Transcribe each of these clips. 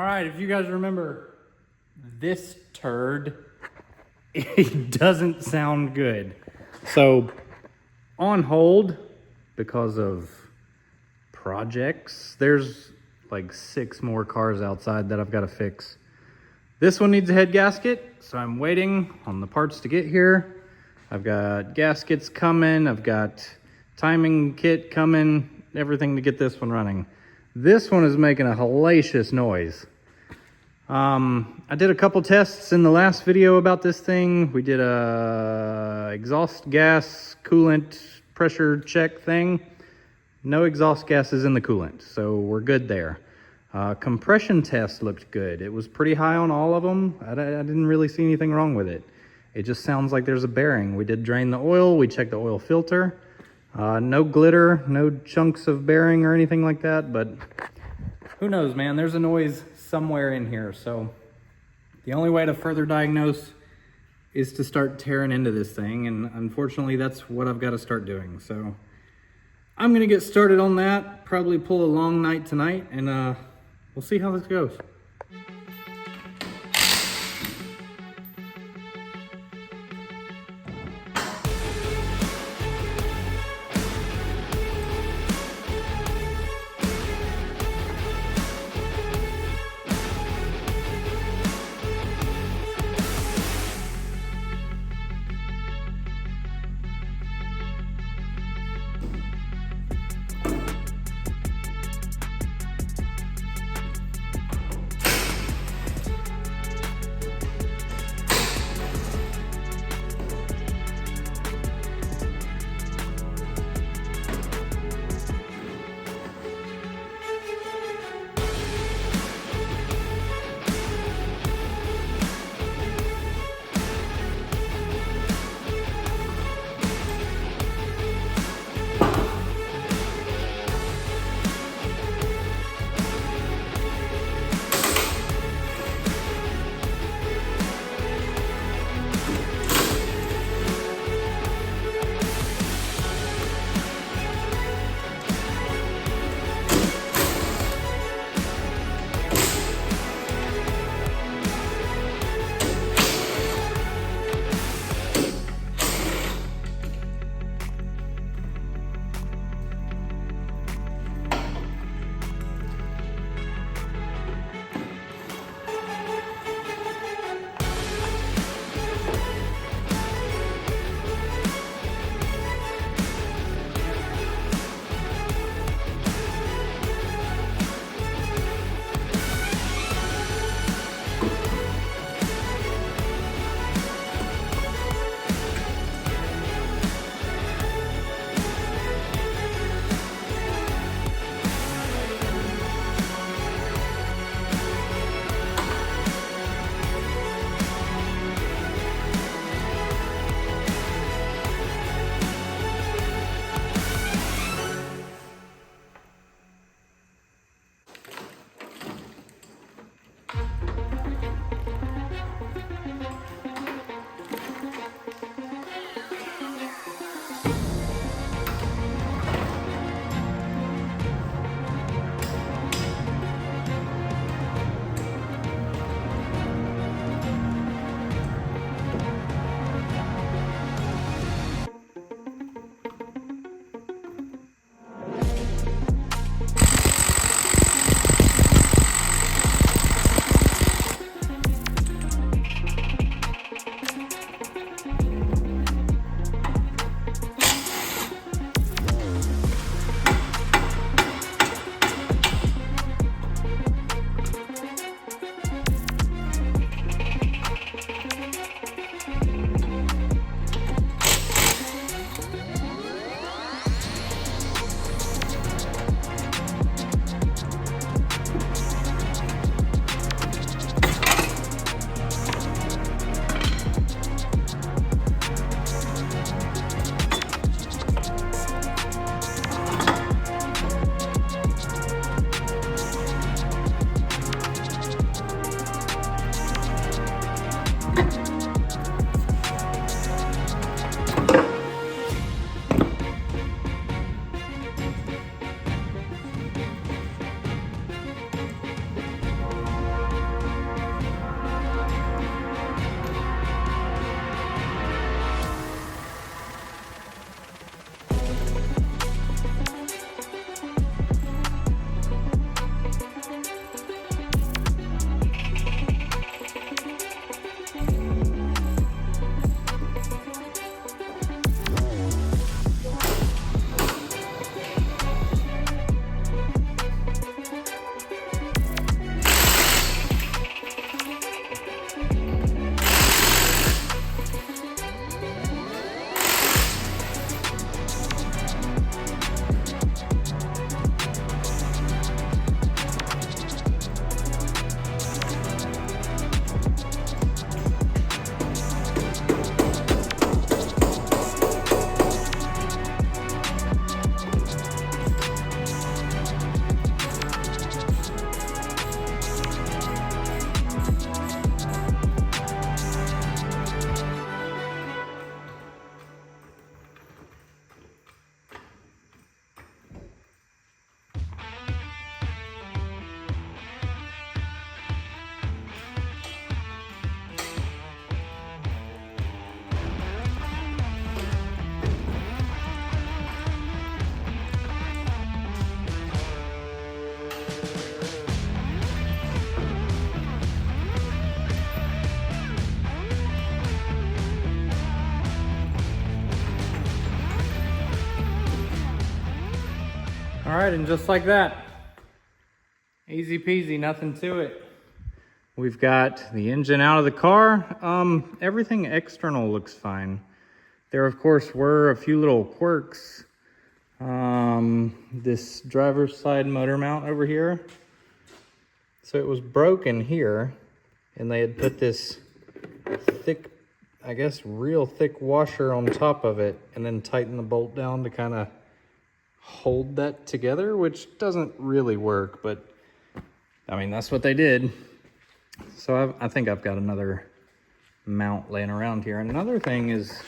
right, if you guys remember this turd, it doesn't sound good. So on hold because of projects, there's like 6 more cars outside that I've got to fix. This one needs a head gasket, so I'm waiting on the parts to get here. I've got gaskets coming, I've got timing kit coming, everything to get this one running. This one is making a hellacious noise. I did a couple tests in the last video about this thing. We did a exhaust gas coolant pressure check thing. No exhaust gases in the coolant, so we're good there. Compression test looked good. It was pretty high on all of them. I didn't really see anything wrong with it. It just sounds like there's a bearing. We did drain the oil. We checked the oil filter. No glitter, no chunks of bearing or anything like that, but who knows, man? There's a noise somewhere in here. So the only way to further diagnose is to start tearing into this thing. And unfortunately, that's what I've got to start doing. So I'm going to get started on that, probably pull a long night tonight, and we'll see how this goes. All right, and just like that, easy peasy, nothing to it. We've got the engine out of the car. Everything external looks fine. There, of course, were a few little quirks. This driver's side motor mount over here. So it was broken here, and they had put this thick, I guess, real thick washer on top of it, and then tighten the bolt down to kind of hold that together, which doesn't really work, but I mean, that's what they did. So I think I've got another mount laying around here. And another thing is,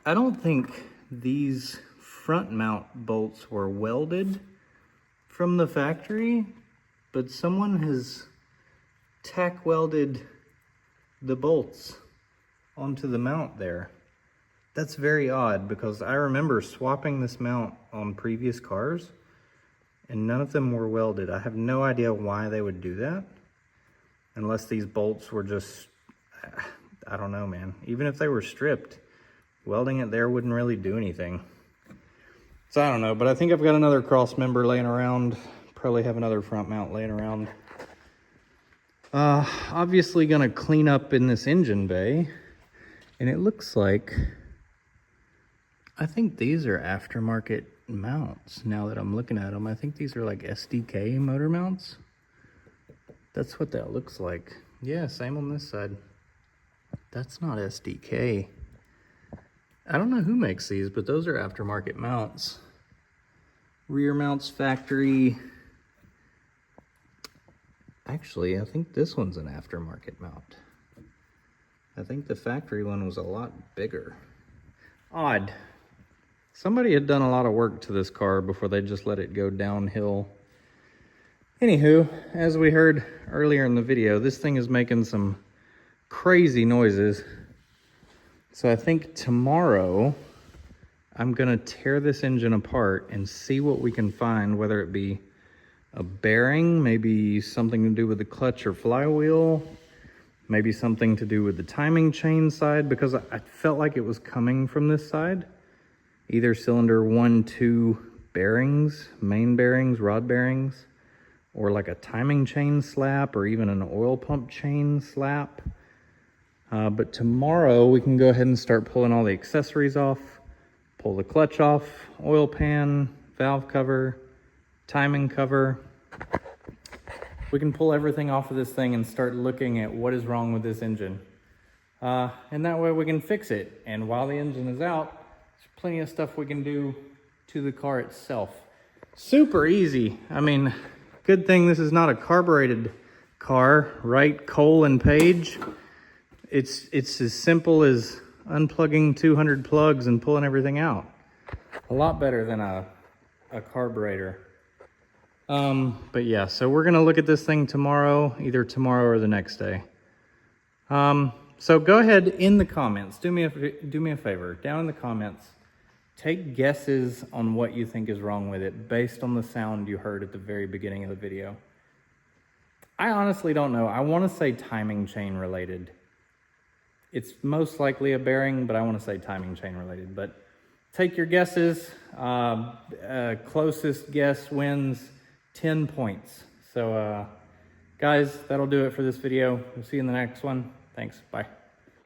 I don't think these front mount bolts were welded from the factory, but someone has tack welded the bolts onto the mount there. That's very odd, because I remember swapping this mount on previous cars and none of them were welded. I have no idea why they would do that, unless these bolts were just, I don't know, man. Even if they were stripped, welding it there wouldn't really do anything. So I don't know, but I think I've got another cross member laying around. Probably have another front mount laying around. Obviously gonna clean up in this engine bay, and it looks like, I think these are aftermarket mounts now that I'm looking at them. I think these are like SDK motor mounts. That's what that looks like. Yeah, same on this side. That's not SDK. I don't know who makes these, but those are aftermarket mounts. Rear mounts factory. Actually, I think this one's an aftermarket mount. I think the factory one was a lot bigger. Odd. Somebody had done a lot of work to this car before they just let it go downhill. Anywho, as we heard earlier in the video, this thing is making some crazy noises. So I think tomorrow I'm gonna tear this engine apart and see what we can find, whether it be a bearing, maybe something to do with the clutch or flywheel, maybe something to do with the timing chain side, because I felt like it was coming from this side. Either cylinder 1, 2 bearings, main bearings, rod bearings, or like a timing chain slap, or even an oil pump chain slap. But tomorrow we can go ahead and start pulling all the accessories off, pull the clutch off, oil pan, valve cover, timing cover. We can pull everything off of this thing and start looking at what is wrong with this engine. And that way we can fix it. And while the engine is out, there's plenty of stuff we can do to the car itself. Super easy. I mean, good thing this is not a carbureted car, right, Cole and Page? It's as simple as unplugging 200 plugs and pulling everything out. A lot better than a carburetor. But yeah, so we're gonna look at this thing tomorrow, either tomorrow or the next day. So go ahead in the comments, do me a favor, down in the comments, take guesses on what you think is wrong with it based on the sound you heard at the very beginning of the video. I honestly don't know. I want to say timing chain related. It's most likely a bearing, but I want to say timing chain related. But take your guesses. Closest guess wins 10 points. So guys, that'll do it for this video. We'll see you in the next one. Thanks. Bye.